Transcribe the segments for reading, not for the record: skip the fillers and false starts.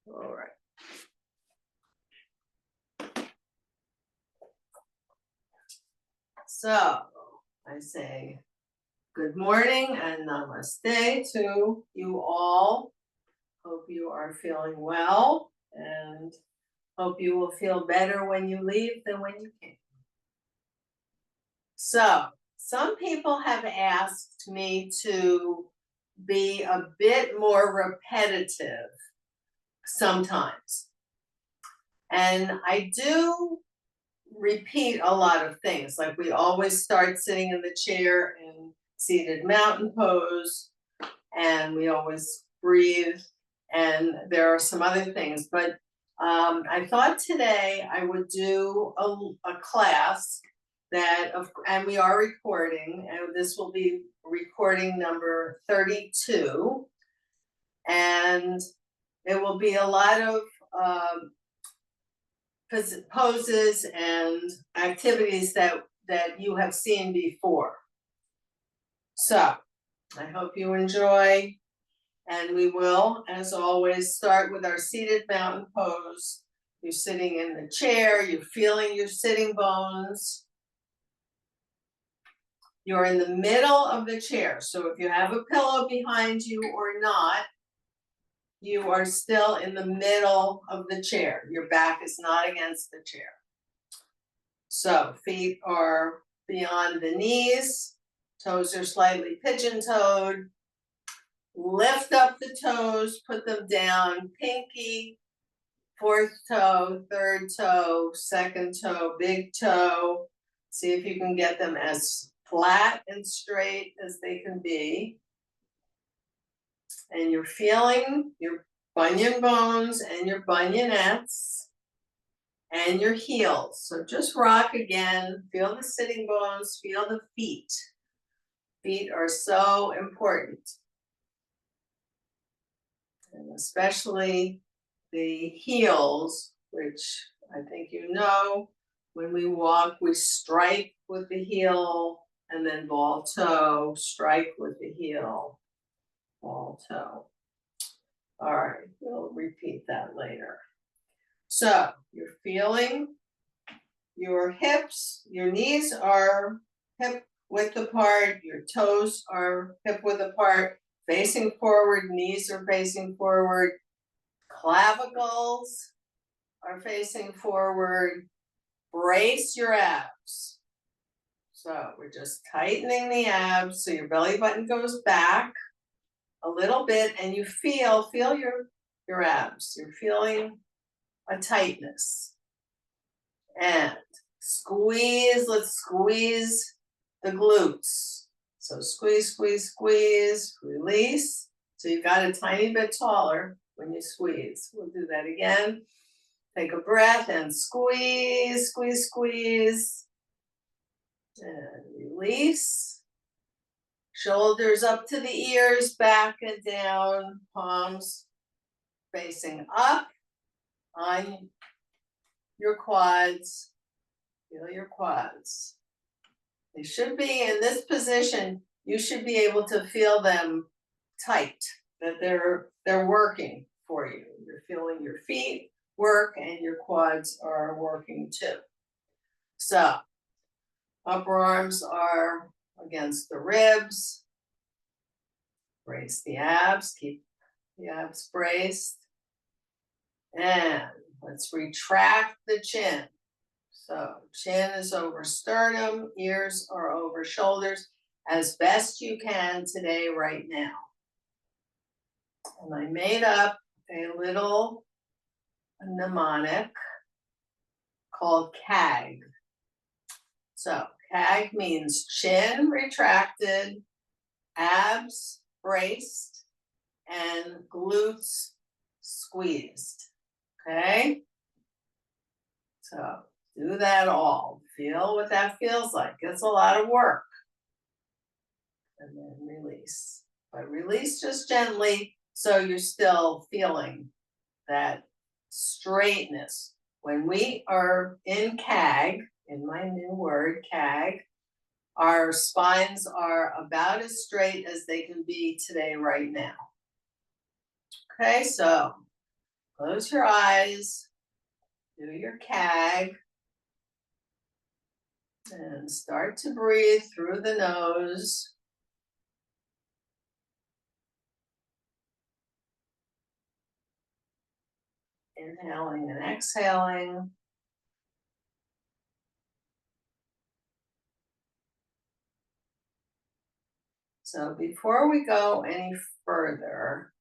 All right. So I say good morning and namaste to you all. Hope you are feeling well and hope you will feel better when you leave than when you came. So some people have asked me to be a bit more repetitive sometimes. And I do repeat a lot of things. Like we always start sitting in the chair in seated mountain pose, and we always breathe. And there are some other things, but I thought today I would do a class and we are recording, and this will be recording number 32, and it will be a lot of poses and activities that you have seen before. So I hope you enjoy, and we will, as always, start with our seated mountain pose. You're sitting in the chair, you're feeling your sitting bones. You're in the middle of the chair, so if you have a pillow behind you or not, you are still in the middle of the chair. Your back is not against the chair. So feet are beyond the knees, toes are slightly pigeon-toed. Lift up the toes, put them down, pinky, fourth toe, third toe, second toe, big toe. See if you can get them as flat and straight as they can be. And you're feeling your bunion bones and your bunionettes and your heels. So just rock again, feel the sitting bones, feel the feet. Feet are so important. And especially the heels, which I think you know, when we walk, we strike with the heel and then ball toe, strike with the heel, ball toe. All right, we'll repeat that later. So you're feeling your hips, your knees are hip width apart, your toes are hip width apart, facing forward, knees are facing forward, clavicles are facing forward. Brace your abs. So we're just tightening the abs so your belly button goes back a little bit and you feel your abs. You're feeling a tightness. And squeeze, let's squeeze the glutes. So squeeze, squeeze, squeeze, release. So you've got a tiny bit taller when you squeeze. We'll do that again. Take a breath and squeeze, squeeze, squeeze. And release. Shoulders up to the ears, back and down, palms facing up on your quads. Feel your quads. They should be in this position. You should be able to feel them tight, that they're working for you. You're feeling your feet work and your quads are working too. So upper arms are against the ribs. Brace the abs, keep the abs braced. And let's retract the chin. So chin is over sternum, ears are over shoulders as best you can today, right now. And I made up a little mnemonic called CAG. So CAG means chin retracted, abs braced, and glutes squeezed. Okay? So do that all. Feel what that feels like. It's a lot of work. And then release. But release just gently so you're still feeling that straightness. When we are in CAG, in my new word, CAG, our spines are about as straight as they can be today, right now. Okay, so Close your eyes, do your CAG, and start to breathe through the nose. Inhaling and exhaling. So before we go any further,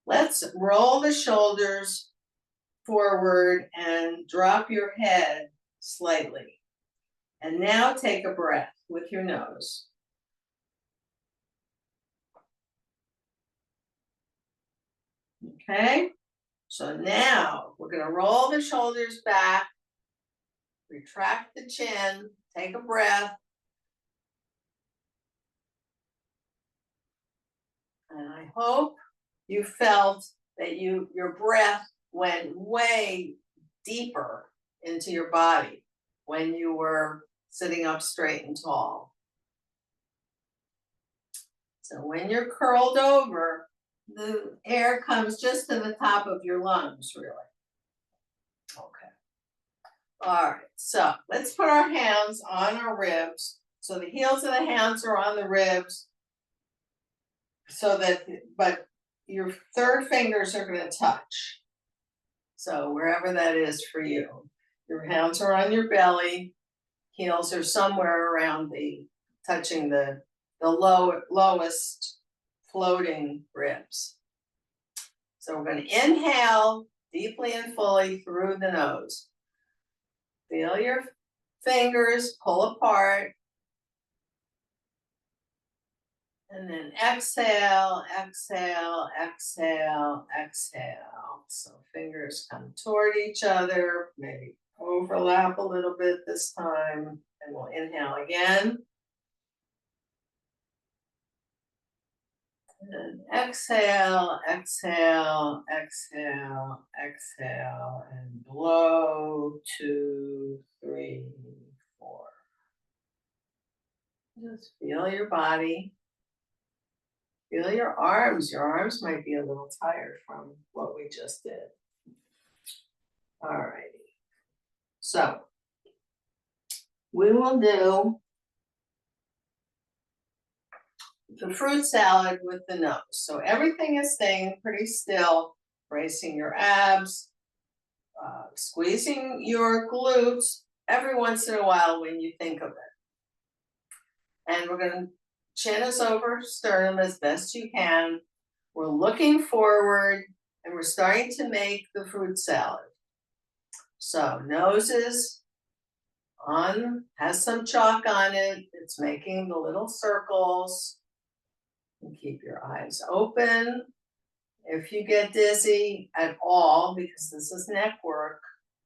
let's roll the shoulders forward and drop your head slightly. And now take a breath with your nose. Okay, so now we're going to roll the shoulders back, retract the chin, take a breath. And I hope you felt that your breath went way deeper into your body when you were sitting up straight and tall. So when you're curled over, the air comes just to the top of your lungs, really. Okay. All right, so let's put our hands on our ribs. So the heels of the hands are on the ribs, so that, but your third fingers are going to touch. So wherever that is for you, your hands are on your belly, heels are somewhere around touching the lowest floating ribs. So we're going to inhale deeply and fully through the nose. Feel your fingers pull apart. And then exhale, exhale, exhale, exhale. So fingers come toward each other, maybe overlap a little bit this time. And we'll inhale again. And exhale, exhale, exhale, exhale, and blow, 2, 3, 4. Just feel your body. Feel your arms. Your arms might be a little tired from what we just did. All righty. So we will do the fruit salad with the nose. So everything is staying pretty still, bracing your abs, squeezing your glutes every once in a while when you think of it. And we're going to chin us over sternum as best you can. We're looking forward and we're starting to make the fruit salad. So noses has some chalk on it. It's making the little circles. And keep your eyes open. If you get dizzy at all, because this is neck work,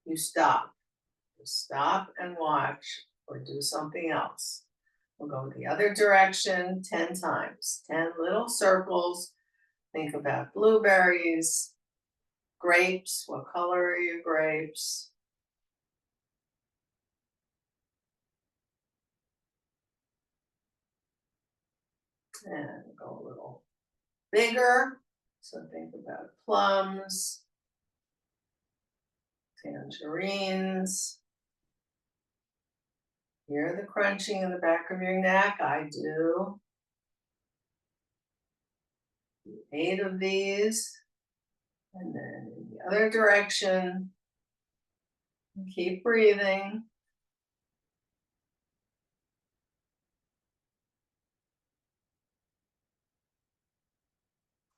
you stop. Just stop and watch or do something else. We'll go the other direction 10 times. 10 little circles. Think about blueberries, grapes. What color are your grapes? And go a little bigger. So think about plums, tangerines. Hear the crunching in the back of your neck? I do. 8 of these. And then in the other direction. Keep breathing.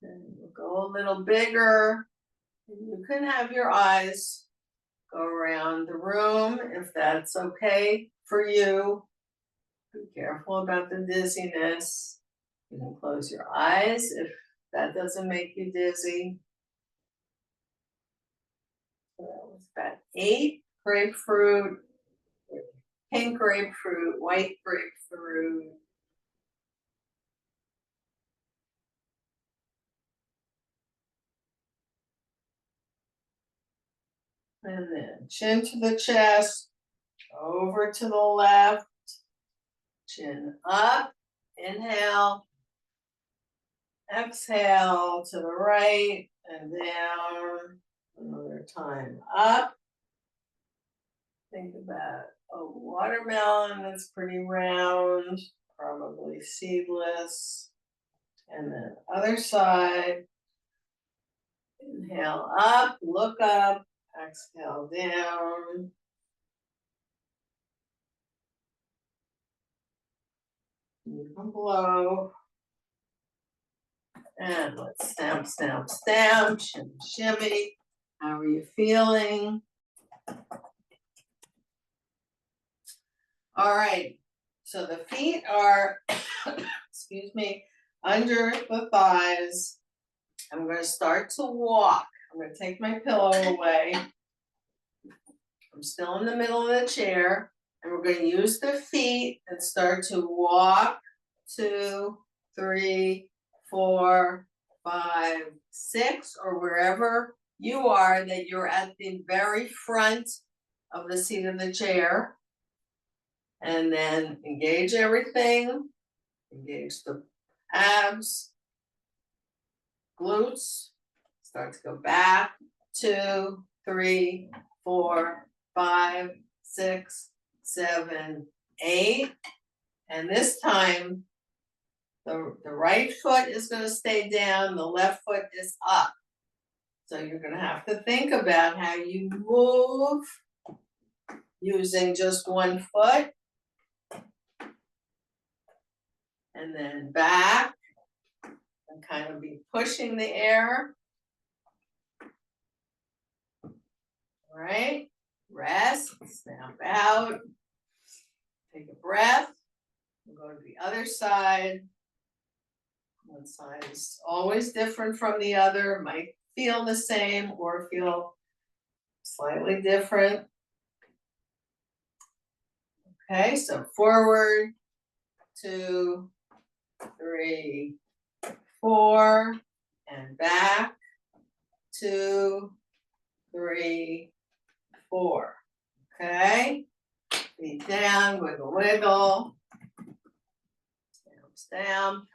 And we'll go a little bigger. You can have your eyes go around the room if that's okay for you. Be careful about the dizziness. You can close your eyes if that doesn't make you dizzy. So that was about 8 grapefruit, pink grapefruit, white grapefruit. And then chin to the chest, over to the left, chin up, inhale, exhale to the right and down. Another time up. Think about a watermelon that's pretty round, probably seedless. And then other side. Inhale up, look up, exhale down. Down below. And let's stamp, stamp, stamp, shimmy, shimmy. How are you feeling? All right, so the feet are, excuse me, under the thighs. I'm going to start to walk. I'm going to take my pillow away. I'm still in the middle of the chair, and we're going to use the feet and start to walk. 2, 3, 4, 5, 6, or wherever you are, that you're at the very front of the seat of the chair. And then engage everything, engage the abs, glutes, start to go back, 2, 3, 4, 5, 6, 7, 8. And this time, the right foot is going to stay down, the left foot is up. So you're going to have to think about how you move using just one foot. And then back, and kind of be pushing the air. All right, rest, snap out, take a breath, we'll go to the other side. One side is always different from the other, might feel the same or feel slightly different. Okay, so forward, 2, 3, 4, and back, 2, 3, 4. Okay, feet down, wiggle, wiggle, stamp, stamp.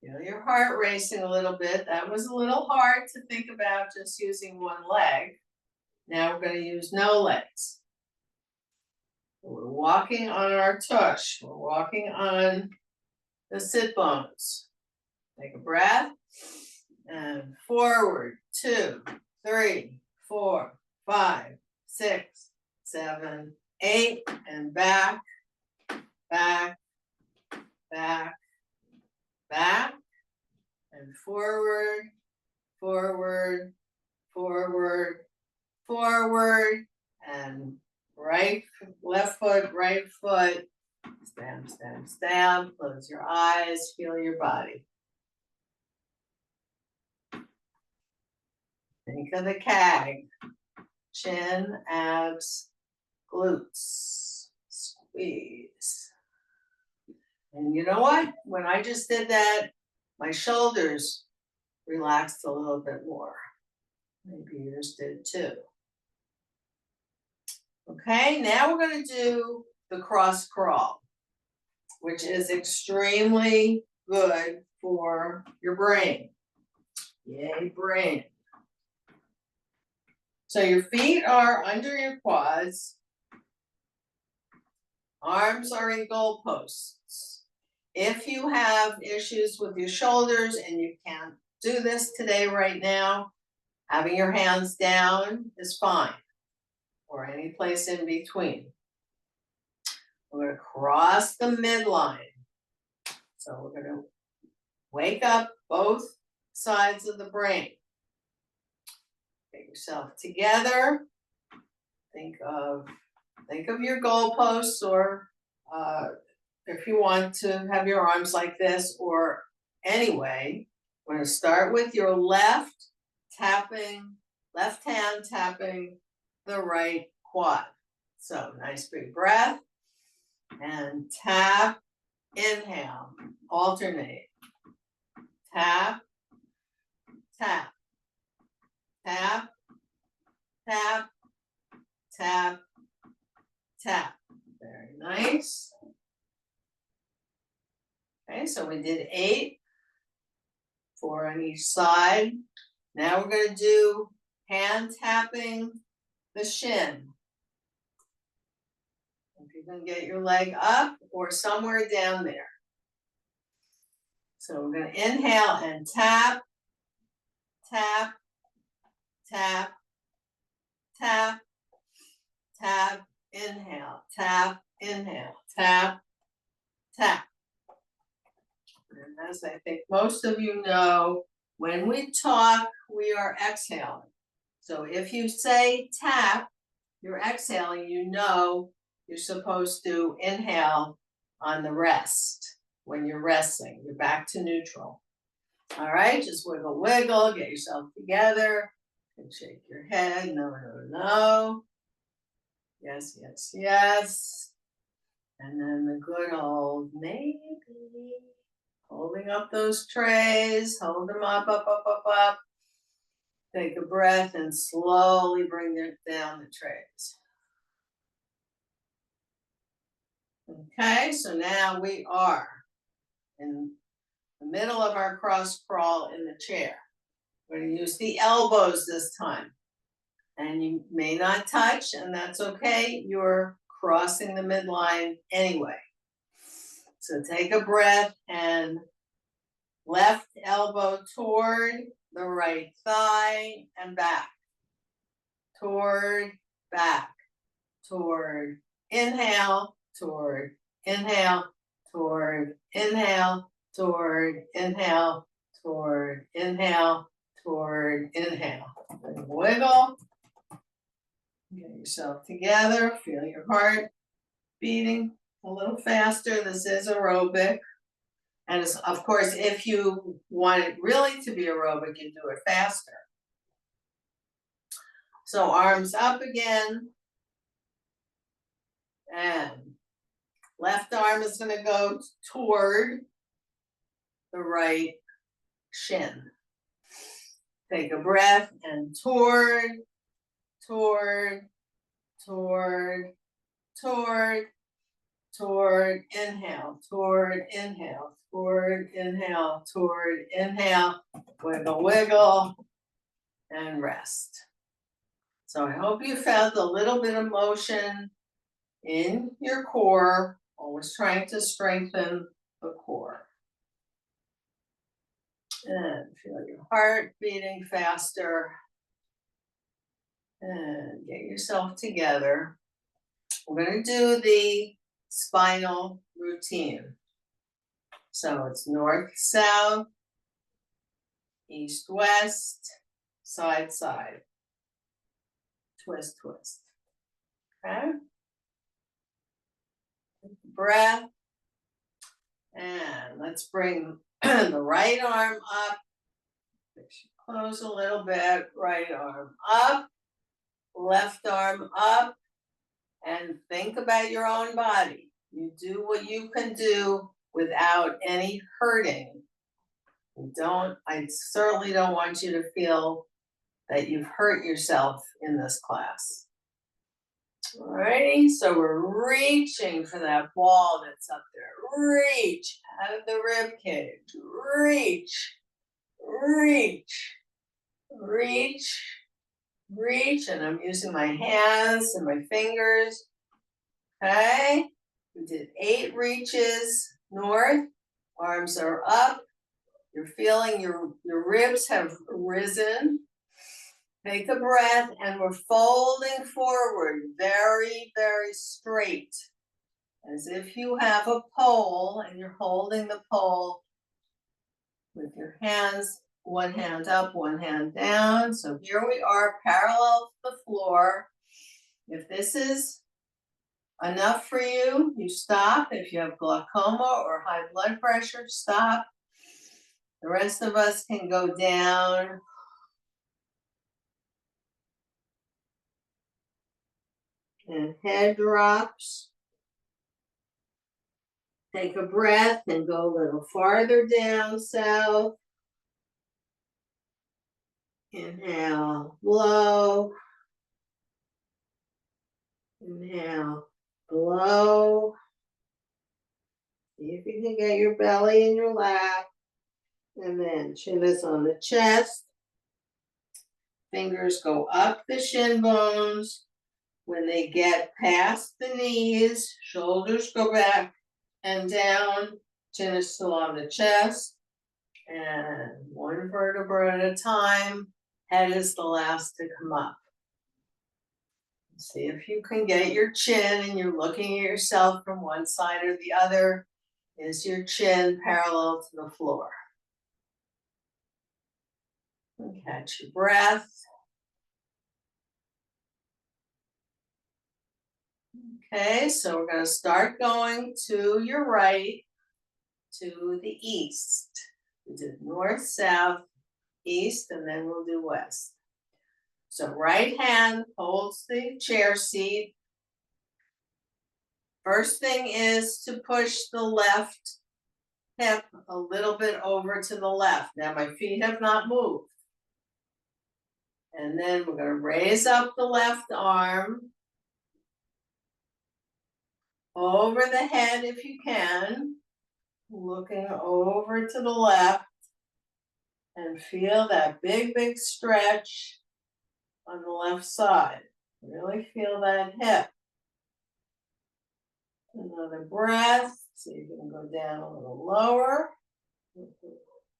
Feel your heart racing a little bit. That was a little hard to think about just using one leg. Now we're going to use no legs. We're walking on our tush. We're walking on the sit bones. Take a breath and forward, 2, 3, 4, 5, 6, 7, 8, and back, back, back, back, and forward, forward, forward, forward, and right, left foot, right foot, stamp, stamp, stamp, close your eyes, feel your body. Think of the CAG, chin, abs, glutes, squeeze. And you know what? When I just did that, my shoulders relaxed a little bit more. Maybe yours did too. Okay, now we're going to do the cross crawl, which is extremely good for your brain. Yay, brain. So your feet are under your quads. Arms are in goalposts. If you have issues with your shoulders and you can't do this today, right now, having your hands down is fine, or any place in between. We're going to cross the midline. So we're going to wake up both sides of the brain. Get yourself together. Think of your goalposts, or if you want to have your arms like this, or anyway, we're going to start with your left hand tapping the right quad. So nice big breath and tap, inhale, alternate, tap, tap, tap, tap, tap, tap. Very nice. Okay, so we did 8, 4 on each side. Now we're going to do hand tapping the shin. If you can get your leg up or somewhere down there. So we're going to inhale and tap, tap, tap, tap, tap, inhale, tap, inhale, tap, tap. And as I think most of you know, when we talk, we are exhaling. So if you say tap, you're exhaling, you know you're supposed to inhale on the rest. When you're resting, you're back to neutral. All right, just wiggle, wiggle, get yourself together, and shake your head, no, no, no. Yes, yes, yes. And then the good old maybe. Holding up those trays, hold them up, up, up, up, up. Take a breath and slowly bring down the trays. Okay, so now we are in the middle of our cross crawl in the chair. We're going to use the elbows this time. And you may not touch, and that's okay. You're crossing the midline anyway. So take a breath and left elbow toward the right thigh and back. Toward, back. Toward, inhale, toward, inhale, toward, inhale, toward, inhale, toward, inhale, toward, inhale. And wiggle. Get yourself together. Feel your heart beating a little faster. This is aerobic. And of course, if you want it really to be aerobic, you do it faster. So arms up again. And left arm is going to go toward the right shin. Take a breath and toward, toward, toward, toward, toward, inhale, toward, inhale, toward, inhale, toward, inhale, wiggle, wiggle, and rest. So I hope you felt a little bit of motion in your core, always trying to strengthen the core. And feel your heart beating faster. And get yourself together. We're going to do the spinal routine. So it's north, south, east, west, side, side. Twist, twist. Okay? Breath. And let's bring the right arm up. Close a little bit. Right arm up. Left arm up. And think about your own body. You do what you can do without any hurting. I certainly don't want you to feel that you've hurt yourself in this class. Alrighty, so we're reaching for that ball that's up there. Reach out of the rib cage. Reach, reach, reach, reach. And I'm using my hands and my fingers. Okay, we did 8 reaches north. Arms are up. You're feeling your ribs have risen. Take a breath, and we're folding forward very, very straight. As if you have a pole and you're holding the pole with your hands, one hand up, one hand down. So here we are, parallel to the floor. If this is enough for you, you stop. If you have glaucoma or high blood pressure, stop. The rest of us can go down. And head drops. Take a breath and go a little farther down south. Inhale, blow. Inhale, blow. See if you can get your belly in your lap. And then chin is on the chest. fingers go up the shin bones. When they get past the knees, shoulders go back and down, chin is still on the chest, and one vertebra at a time, head is the last to come up. See if you can get your chin and you're looking at yourself from one side or the other. Is your chin parallel to the floor? And catch your breath. Okay, so we're going to start going to your right, to the east. We did north, south, east, and then we'll do west. So right hand holds the chair seat. First thing is to push the left hip a little bit over to the left. Now my feet have not moved. And then we're going to raise up the left arm over the head if you can, looking over to the left, and feel that big, big stretch on the left side. Really feel that hip. Another breath, so you can go down a little lower.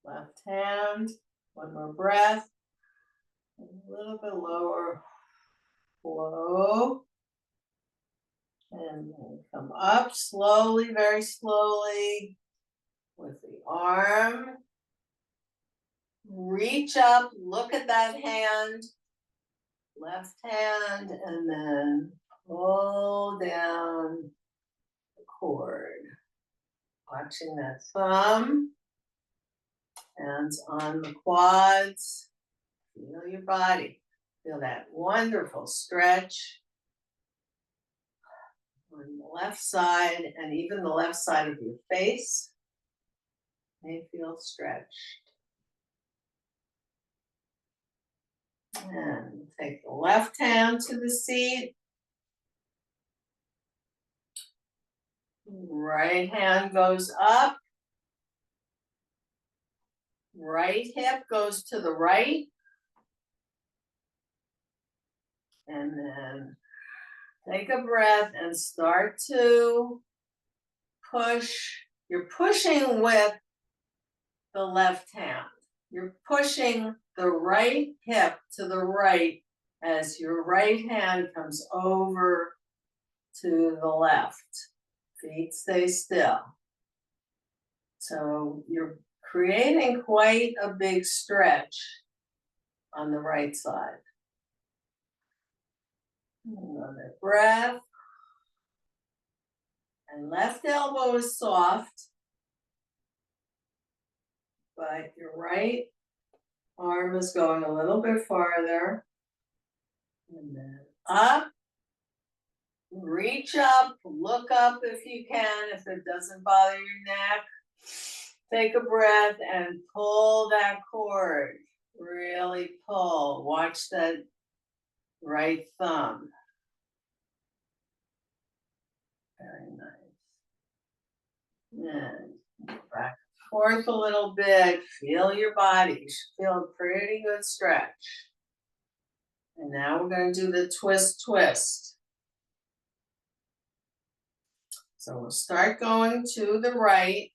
Left hand, one more breath. A little bit lower, flow. And then come up slowly, very slowly with the arm. Reach up, look at that hand, left hand, and then pull down the cord. Watching that thumb, hands on the quads, feel your body. Feel that wonderful stretch on the left side, and even the left side of your face may feel stretched. And take the left hand to the seat. Right hand goes up. Right hip goes to the right. And then take a breath and start to push. You're pushing with the left hand. You're pushing the right hip to the right as your right hand comes over to the left. Feet stay still. So you're creating quite a big stretch on the right side. Another breath. And left elbow is soft, but your right arm is going a little bit farther. And then up. Reach up, look up if you can, if it doesn't bother your neck. Take a breath and pull that cord. Really pull. Watch that right thumb. Very nice. And back and forth a little bit. Feel your body. You should feel a pretty good stretch. And now we're going to do the twist, twist. So we'll start going to the right.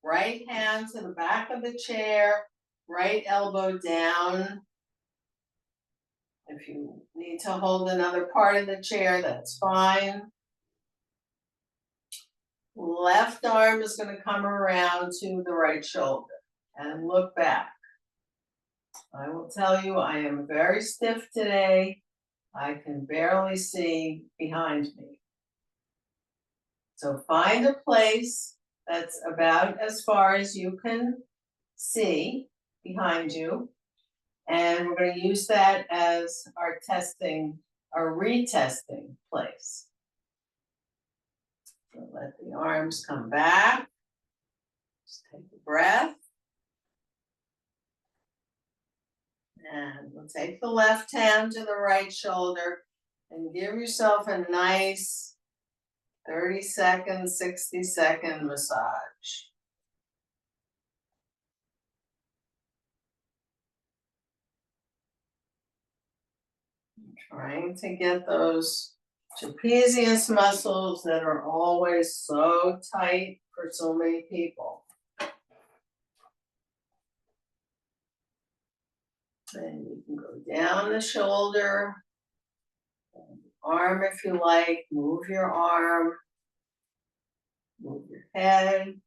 Right hand to the back of the chair, right elbow down. If you need to hold another part of the chair, that's fine. Left arm is going to come around to the right shoulder and look back. I will tell you, I am very stiff today. I can barely see behind me. So find a place that's about as far as you can see behind you. And we're going to use that as our testing, our retesting place. So let the arms come back. Just take a breath. And we'll take the left hand to the right shoulder and give yourself a nice 30-second, 60-second massage. Trying to get those trapezius muscles that are always so tight for so many people. And you can go down the shoulder, arm if you like, move your arm, move your head.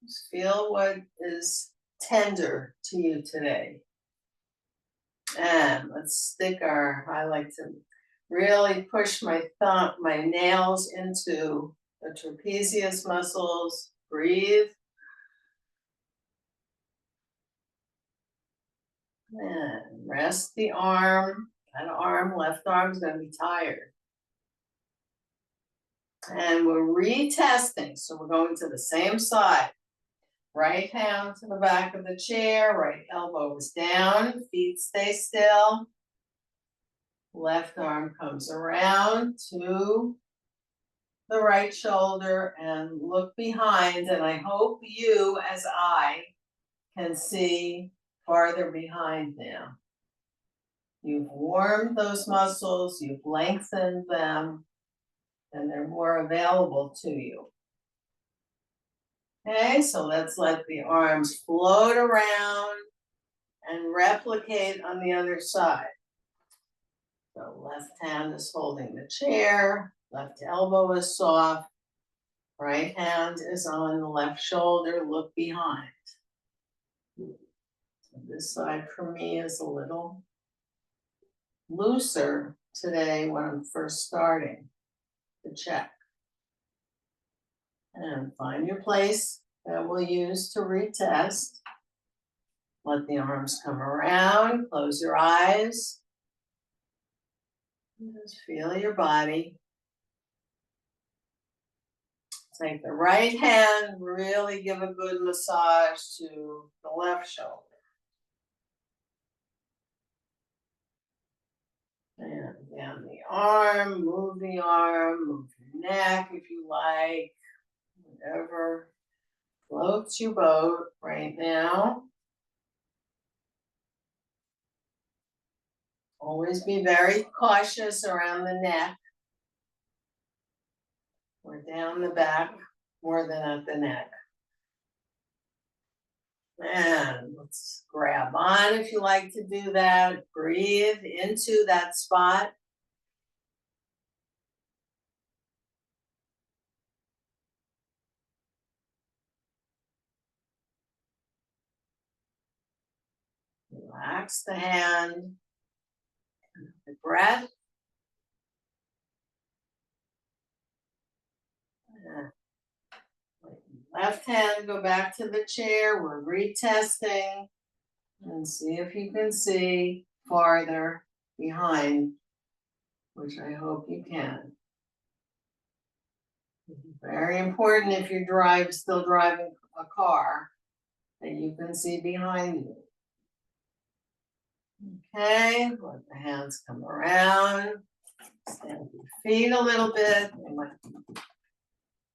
Just feel what is tender to you today. And let's stick I like to really push my nails into the trapezius muscles. Breathe. And rest the arm. That left arm's gonna be tired. And we're retesting, so we're going to the same side. Right hand to the back of the chair, right elbow is down, feet stay still. Left arm comes around to the right shoulder and look behind, and I hope you, as I, can see farther behind now. You've warmed those muscles, you've lengthened them, and they're more available to you. Okay, so let's let the arms float around and replicate on the other side. So left hand is holding the chair, left elbow is soft, right hand is on the left shoulder, look behind. So this side for me is a little looser today when I'm first starting to check. And find your place that we'll use to retest. Let the arms come around, close your eyes. Just feel your body. Take the right hand, really give a good massage to the left shoulder. And down the arm, move your neck if you like, whatever floats your boat right now. Always be very cautious around the neck or down the back more than at the neck. And let's grab on if you like to do that. Breathe into that spot. Relax the hand, the breath. Left hand, go back to the chair. We're retesting and see if you can see farther behind, which I hope you can. Very important if you're still driving a car that you can see behind you. Okay, let the hands come around. Stand your feet a little bit. They might be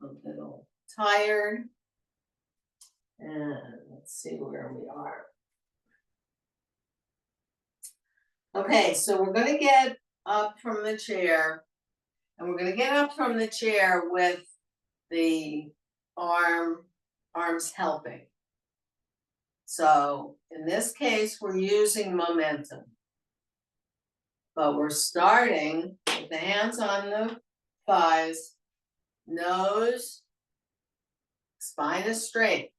a little tired. And let's see where we are. Okay, so we're going to get up from the chair. And we're going to get up from the chair with the arms helping. So in this case, we're using momentum. But we're starting with the hands on the thighs, nose, spine is straight.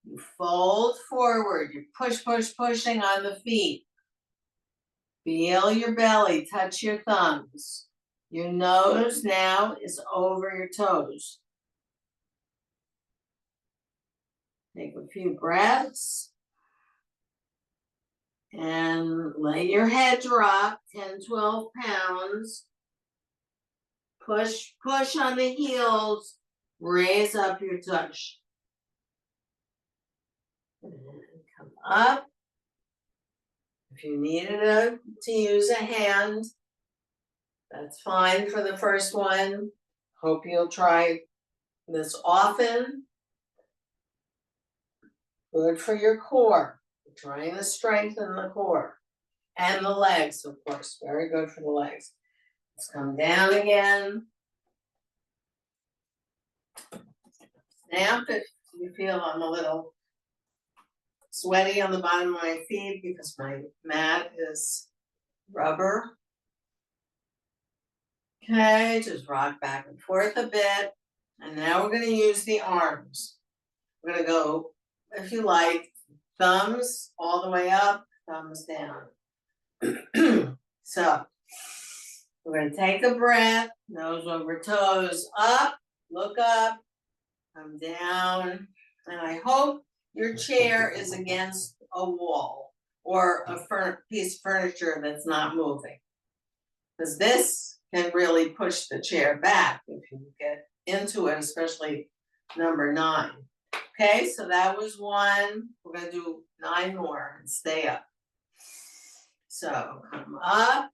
You fold forward, you pushing on the feet. Feel your belly, touch your thumbs. Your nose now is over your toes. Take a few breaths. And let your head drop 10, 12 pounds. Push on the heels. Raise up your tush. And come up. If you needed to use a hand, that's fine for the first one. Hope you'll try this often. Good for your core. We're trying to strengthen the core. And the legs, of course, very good for the legs. Let's come down again. Snap if you feel I'm a little sweaty on the bottom of my feet because my mat is rubber. Okay, just rock back and forth a bit. And now we're going to use the arms. We're going to go, if you like, thumbs all the way up, thumbs down. So we're going to take a breath, nose over toes, up, look up, come down. And I hope your chair is against a wall or a piece of furniture that's not moving. Because this can really push the chair back if you get into it, especially number 9. Okay, so that was 1. We're going to do 9 more and stay up. So come up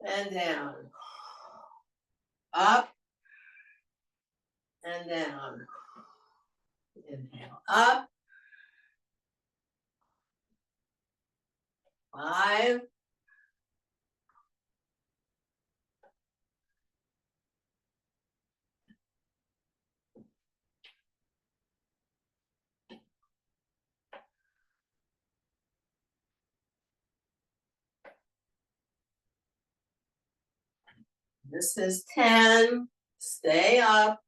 and down, up and down. Inhale up. 5. This is 10. Stay up.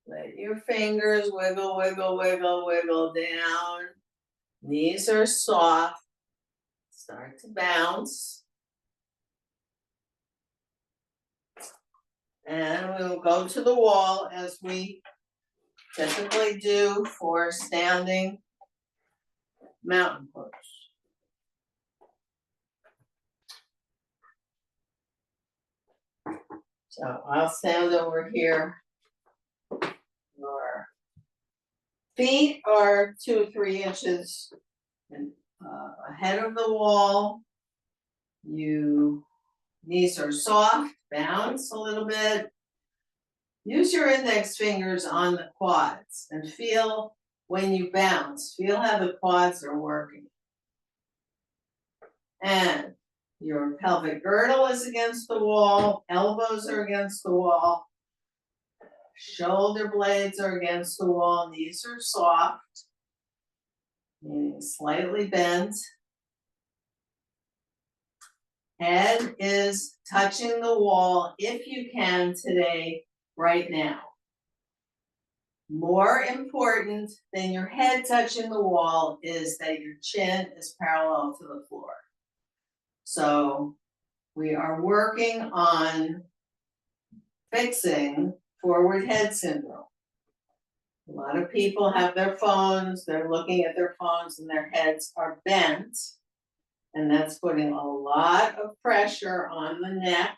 Let your fingers wiggle, wiggle, wiggle, wiggle down. Knees are soft. Start to bounce. And we'll go to the wall as we typically do for standing mountain pose. So I'll stand over here. Your feet are 2 or 3 inches ahead of the wall. Knees are soft, bounce a little bit. Use your index fingers on the quads and feel when you bounce, feel how the quads are working. And your pelvic girdle is against the wall, elbows are against the wall, shoulder blades are against the wall, knees are soft, meaning slightly bent. Head is touching the wall if you can today, right now. More important than your head touching the wall is that your chin is parallel to the floor. So we are working on fixing forward head syndrome. A lot of people have their phones, they're looking at their phones and their heads are bent. And that's putting a lot of pressure on the neck,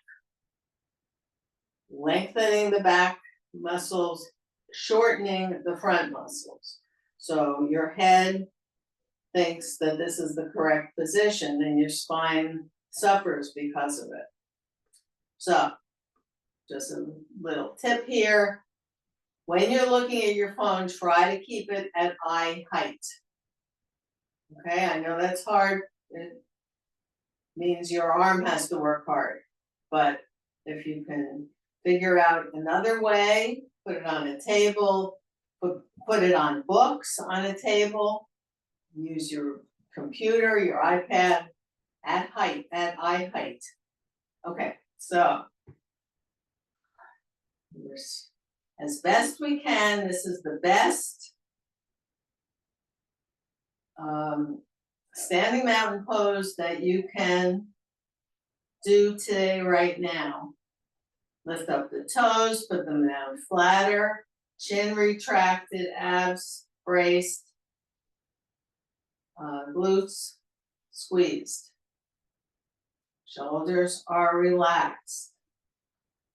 lengthening the back muscles, shortening the front muscles. So your head thinks that this is the correct position and your spine suffers because of it. So just a little tip here. When you're looking at your phone, try to keep it at eye height. Okay, I know that's hard. It means your arm has to work hard. But if you can figure out another way, put it on a table, put it on books on a table, use your computer, your iPad at eye height. Okay, so as best we can, this is the best standing mountain pose that you can do today, right now. Lift up the toes, put them down flatter, chin retracted, abs braced, glutes squeezed. Shoulders are relaxed.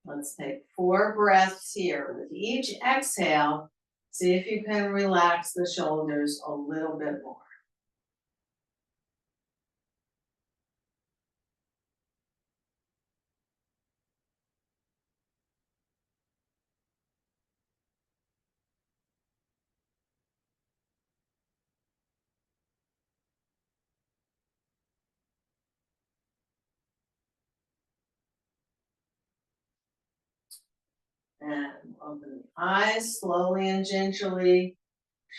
Let's take 4 breaths here. With each exhale, see if you can relax the shoulders a little bit more. And open the eyes slowly and gingerly.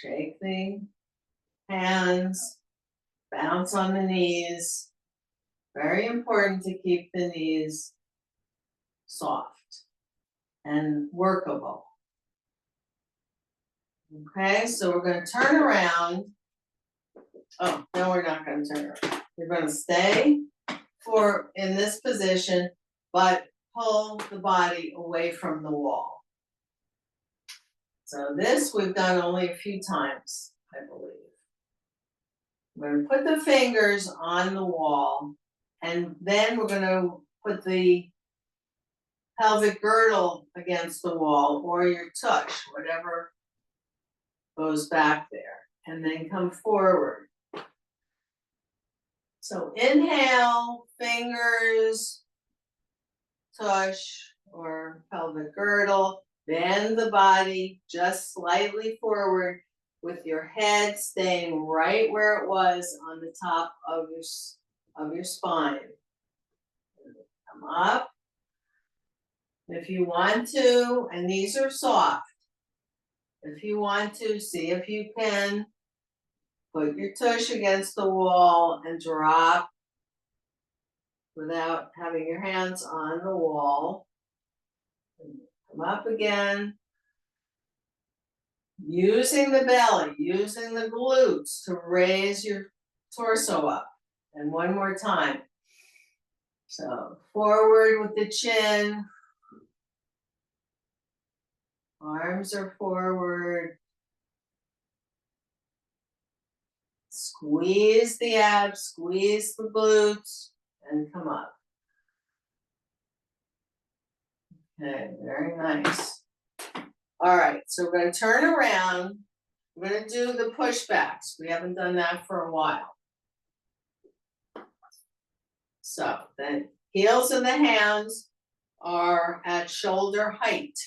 Shake the hands. Bounce on the knees. Very important to keep the knees soft and workable. Okay, so we're going to turn around. Oh, no, we're not going to turn around. We're going to stay in this position, but pull the body away from the wall. So this we've done only a few times, I believe. We're going to put the fingers on the wall, and then we're going to put the pelvic girdle against the wall, or your tush, whatever goes back there, and then come forward. So inhale, fingers, tush, or pelvic girdle, bend the body just slightly forward with your head staying right where it was on the top of your spine. Come up. If you want to, and these are soft, if you want to, see if you can put your tush against the wall and drop without having your hands on the wall. Come up again. Using the belly, using the glutes to raise your torso up. And one more time. So forward with the chin. Arms are forward. Squeeze the abs, squeeze the glutes, and come up. Okay, very nice. All right, so we're going to turn around. We're going to do the pushbacks. We haven't done that for a while. So then heels of the hands are at shoulder height.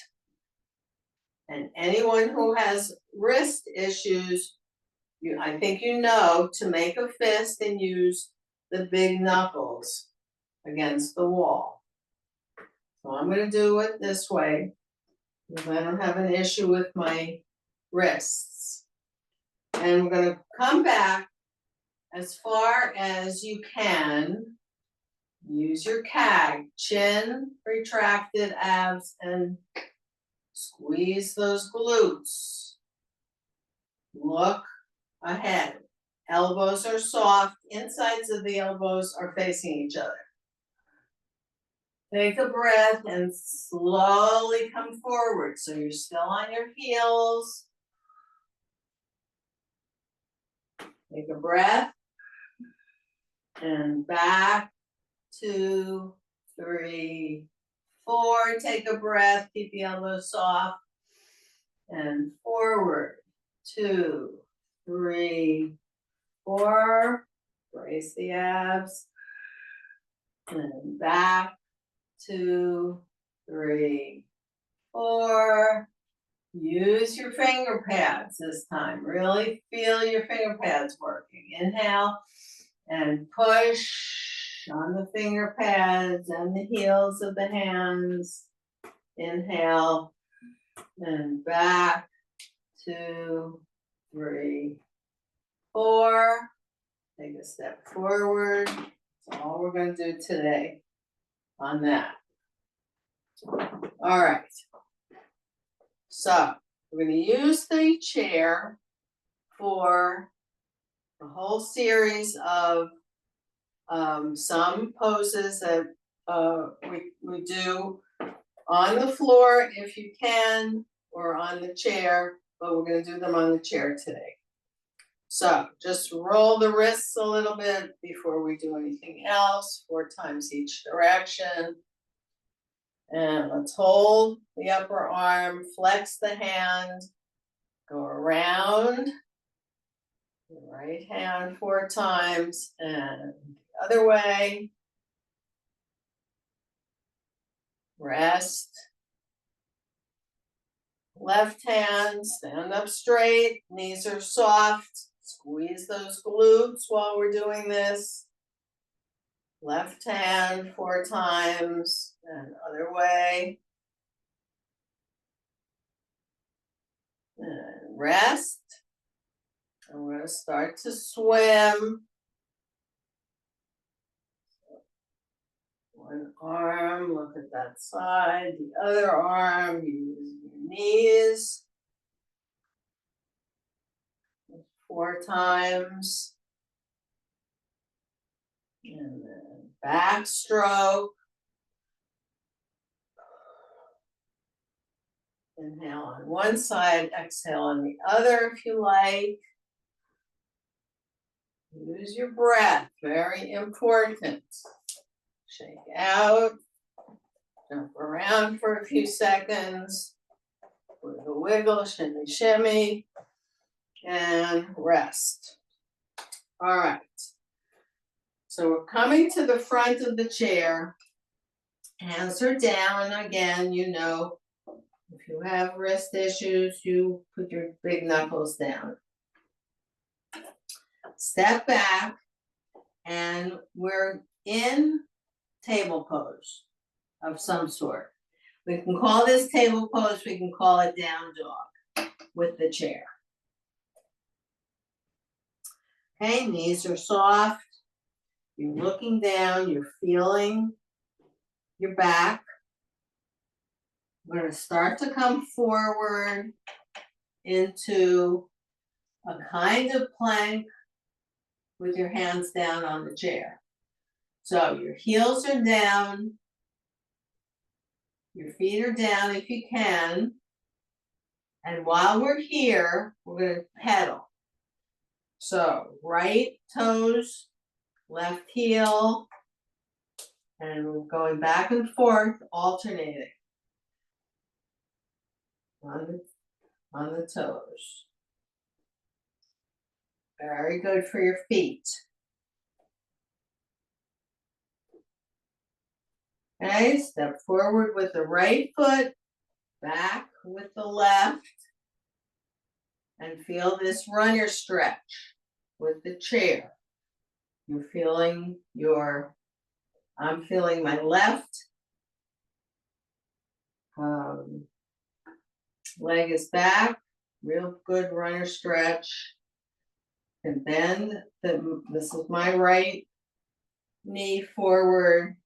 And anyone who has wrist issues, I think you know to make a fist and use the big knuckles against the wall. So I'm going to do it this way because I don't have an issue with my wrists. And we're going to come back as far as you can. Use your CAG, chin, retracted abs, and squeeze those glutes. Look ahead. Elbows are soft. Insides of the elbows are facing each other. Take a breath and slowly come forward. So you're still on your heels. Take a breath. And back, 2, 3, 4. Take a breath. Keep the elbows soft. And forward. 2, 3, 4. Brace the abs. And back. 2, 3, 4. Use your finger pads this time. Really feel your finger pads working. Inhale and push on the finger pads and the heels of the hands. Inhale and back. 2, 3, 4. Take a step forward. That's all we're going to do today on that. All right. So we're going to use the chair for a whole series of some poses that we do on the floor if you can, or on the chair, but we're going to do them on the chair today. So just roll the wrists a little bit before we do anything else, 4 times each direction. And let's hold the upper arm, flex the hand, go around the right hand 4 times, and the other way. Rest. Left hand, stand up straight, knees are soft. Squeeze those glutes while we're doing this. Left hand 4 times, and other way. And rest. And we're going to start to swim. One arm, look at that side. The other arm, use your knees. 4 times. And then backstroke. Inhale on one side, exhale on the other if you like. Use your breath, very important. Shake out, jump around for a few seconds. Wiggle, wiggle, shimmy, shimmy, and rest. All right. So we're coming to the front of the chair. Hands are down. Again, you know, if you have wrist issues, you put your big knuckles down. Step back, and we're in table pose of some sort. We can call this table pose, we can call it down dog with the chair. Okay, knees are soft. You're looking down, you're feeling your back. We're going to start to come forward into a kind of plank with your hands down on the chair. So your heels are down, your feet are down if you can. And while we're here, we're going to pedal. So right toes, left heel, and we're going back and forth, alternating on the toes. Very good for your feet. Okay, step forward with the right foot, back with the left, and feel this runner stretch with the chair. You're feeling I'm feeling my left leg is back, real good runner stretch. And bend, this is my right knee forward.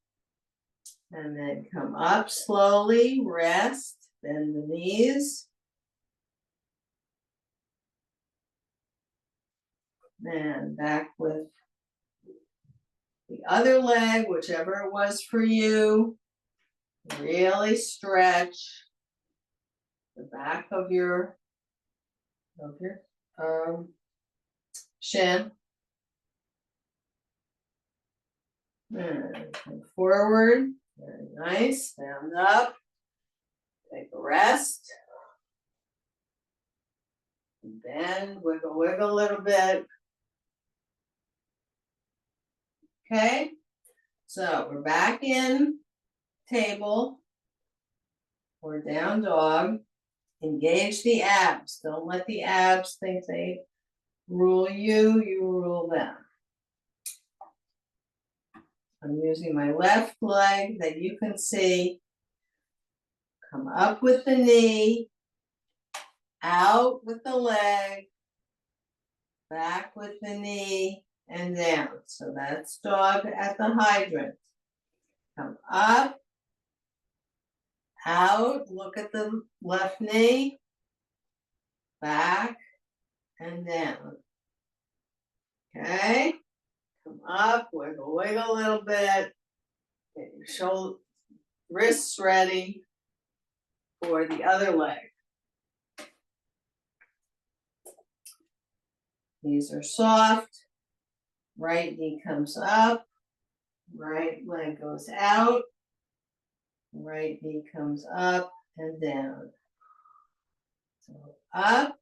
And then come up slowly, rest, bend the knees. And back with the other leg, whichever it was for you. Really stretch the back of your shin. And come forward. Very nice. Stand up. Take a rest. Bend, wiggle, wiggle a little bit. Okay. So we're back in table or down dog. Engage the abs. Don't let the abs think they rule you, you rule them. I'm using my left leg that you can see. Come up with the knee, out with the leg, back with the knee, and down. So that's dog at the hydrant. Come up, out, look at the left knee, back, and down. Okay, come up, wiggle, wiggle a little bit. Get your shoulder, wrists ready for the other leg. Knees are soft. Right knee comes up. Right leg goes out. Right knee comes up and down. So up.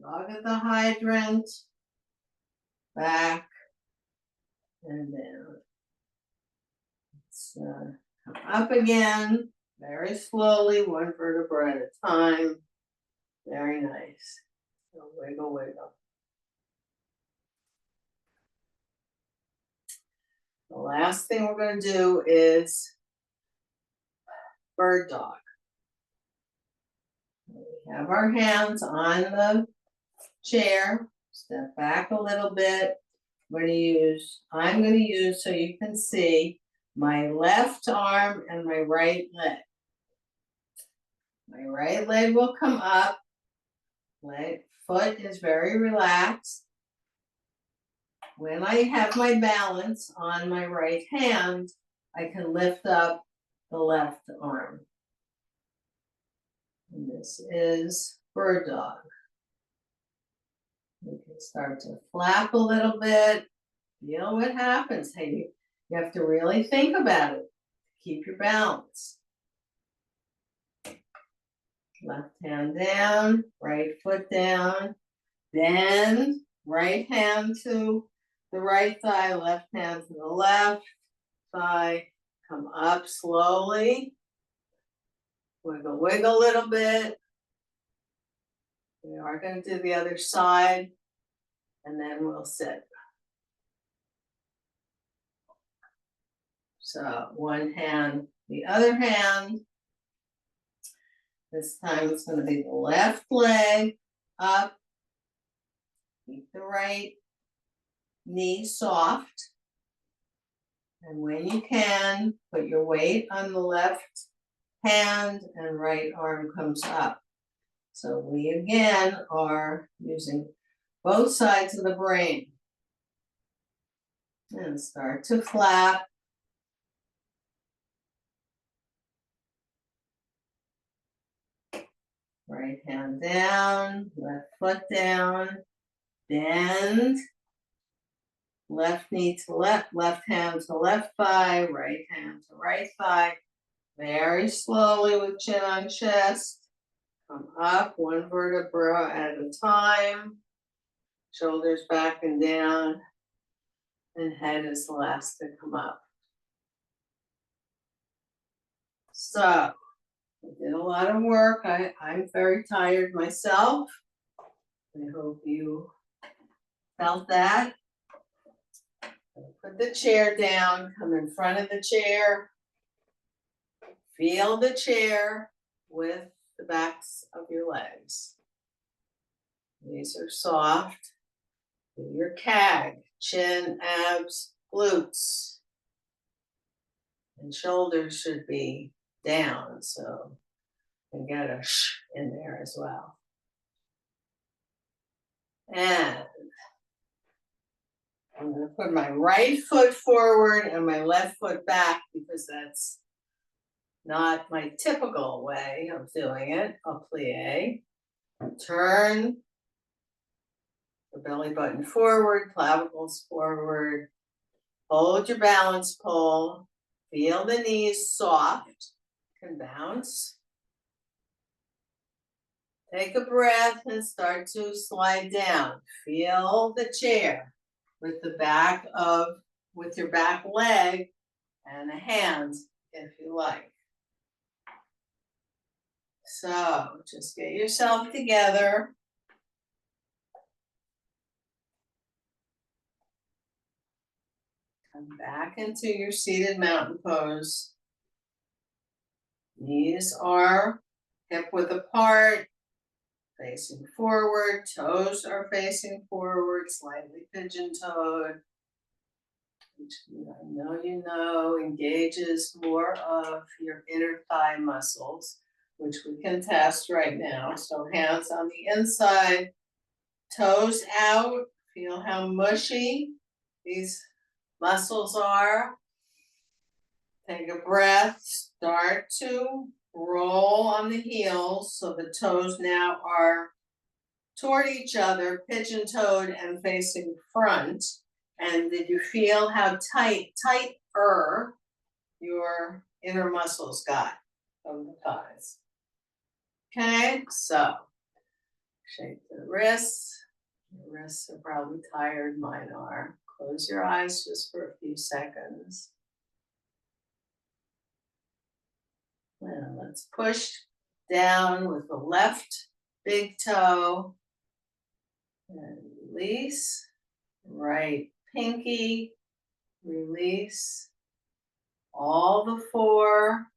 Dog at the hydrant. Back and down. Let's come up again. Very slowly, one vertebra at a time. Very nice. So wiggle, wiggle. The last thing we're going to do is bird dog. We have our hands on the chair, step back a little bit. I'm gonna use so you can see my left arm and my right leg. My right leg will come up, foot is very relaxed. When I have my balance on my right hand, I can lift up the left arm. And this is bird dog. You can start to flap a little bit, feel what happens. Hey, you have to really think about it. Keep your balance. Left hand down, right foot down, bend, right hand to the right thigh, left hand to the left thigh, come up slowly, wiggle a little bit. We are going to do the other side, and then we'll sit. So one hand, the other hand. This time it's going to be the left leg up. Keep the right knee soft. And when you can, put your weight on the left hand and right arm comes up. So we again are using both sides of the brain. And start to flap. Right hand down, left foot down, bend. Left knee to left hand to left thigh, right hand to right thigh. Very slowly with chin on chest. Come up one vertebra at a time. Shoulders back and down. And head is the last to come up. So, we did a lot of work. I'm very tired myself. I hope you felt that. Put the chair down, come in front of the chair. Feel the chair with the backs of your legs. These are soft. Do your CAG, chin, abs, glutes. And shoulders should be down, so you can get a sh in there as well. And I'm going to put my right foot forward and my left foot back because that's not my typical way of doing it. A plie. Turn the belly button forward, clavicles forward. Hold your balance pole. Feel the knees soft. Can bounce. Take a breath and start to slide down. Feel the chair with your back leg and a hand if you like. So just get yourself together. Come back into your seated mountain pose. Knees are hip width apart, facing forward, toes are facing forward, slightly pigeon-toed, which I know you know engages more of your inner thigh muscles, which we can test right now. So hands on the inside, toes out, feel how mushy these muscles are. Take a breath, start to roll on the heels so the toes now are toward each other, pigeon-toed and facing front. And did you feel how tighter your inner muscles got of the thighs? Okay, so shake the wrists. Your wrists are probably tired, mine are. Close your eyes just for a few seconds. And let's push down with the left big toe. And release. Right pinky. Release. All the 4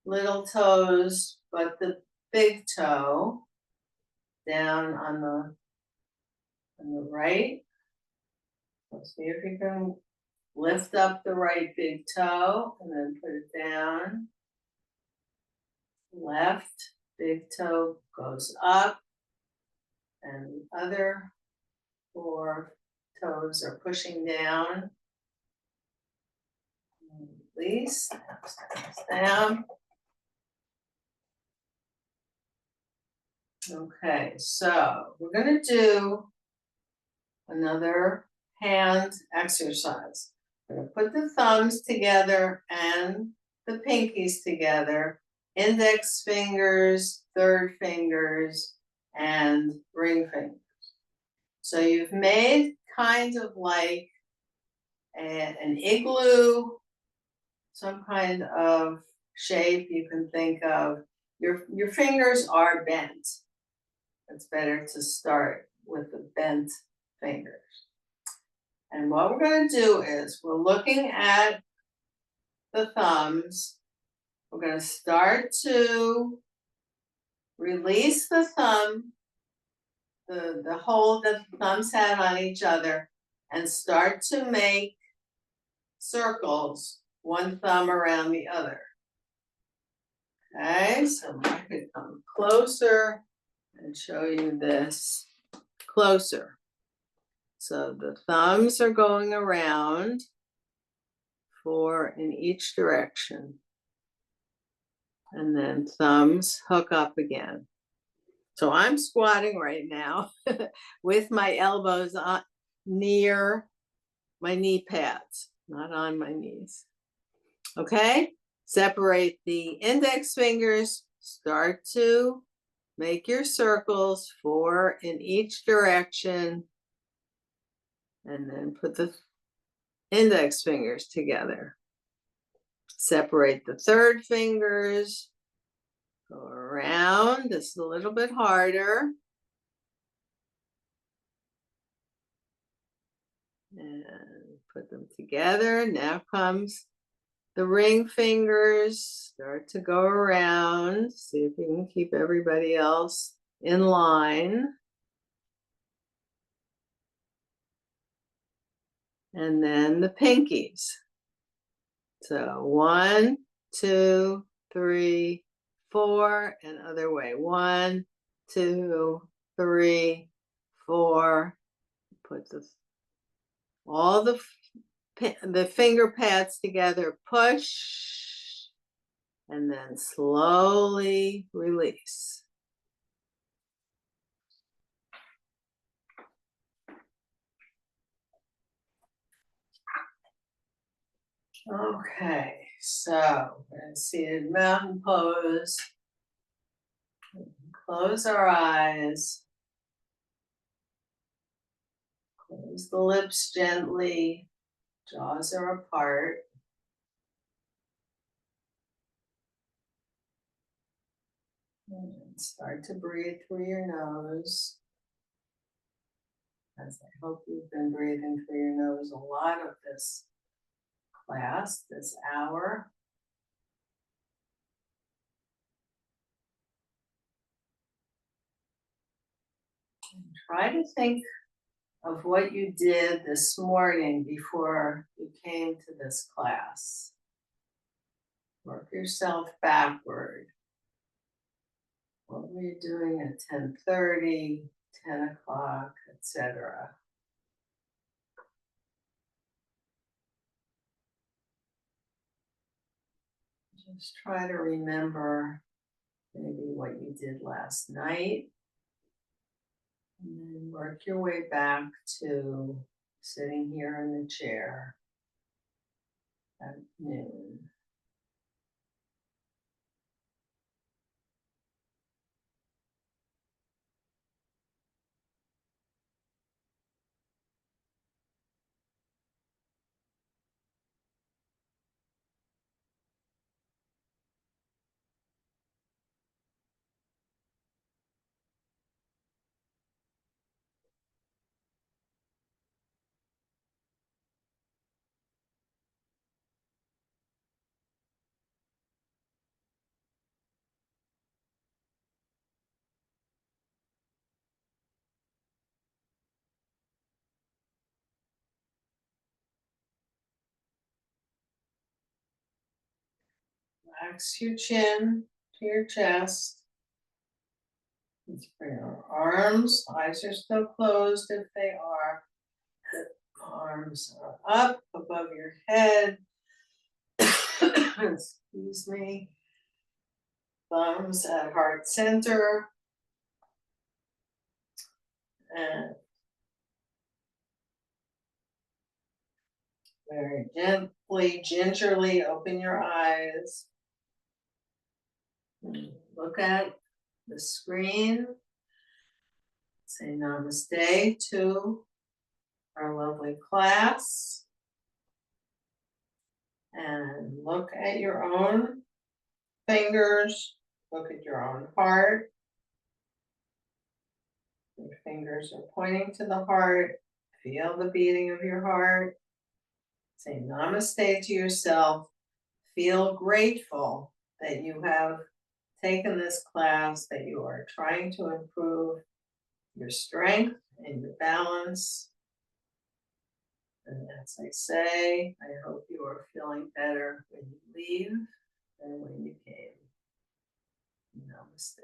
little toes, but the big toe down on the right. So see if you can lift up the right big toe and then put it down. Left big toe goes up and the other 4 toes are pushing down. Release, down. Okay, so we're gonna do another hand exercise. We're gonna put the thumbs together and the pinkies together, index fingers, third fingers, and ring fingers. So you've made kind of like an igloo, some kind of shape you can think of. Your fingers are bent. It's better to start with the bent fingers. And what we're going to do is we're looking at the thumbs. We're going to start to release the thumb, the hold that the thumbs have on each other, and start to make circles, one thumb around the other. Okay, so I could come closer and show you this closer. So the thumbs are going around, 4 in each direction. And then thumbs hook up again. So I'm squatting right now with my elbows on near my knee pads, not on my knees. Okay, separate the index fingers, start to make your circles, 4 in each direction, and then put the index fingers together. Separate the third fingers, go around, this is a little bit harder. And put them together. Now comes the ring fingers, start to go around, see if you can keep everybody else in line. And then the pinkies. So 1, 2, 3, 4, and other way. 1, 2, 3, 4. Put all the finger pads together, push, and then slowly release. Okay, so we're in seated mountain pose. Close our eyes. Close the lips gently. Jaws are apart. And start to breathe through your nose. As I hope you've been breathing through your nose a lot of this class, this hour. And try to think of what you did this morning before you came to this class. Work yourself backward. What were you doing at 10:30, 10 o'clock, etc.? Just try to remember maybe what you did last night. And then work your way back to sitting here in the chair at noon. Relax your chin to your chest. Let's bring our arms, eyes are still closed if they are. The arms are up above your head. Excuse me. Thumbs at heart center. And very gently, gingerly open your eyes. Look at the screen. Say namaste to our lovely class. And look at your own fingers. Look at your own heart. Your fingers are pointing to the heart. Feel the beating of your heart. Say namaste to yourself. Feel grateful that you have taken this class, that you are trying to improve your strength and your balance. And as I say, I hope you are feeling better when you leave than when you came. Namaste.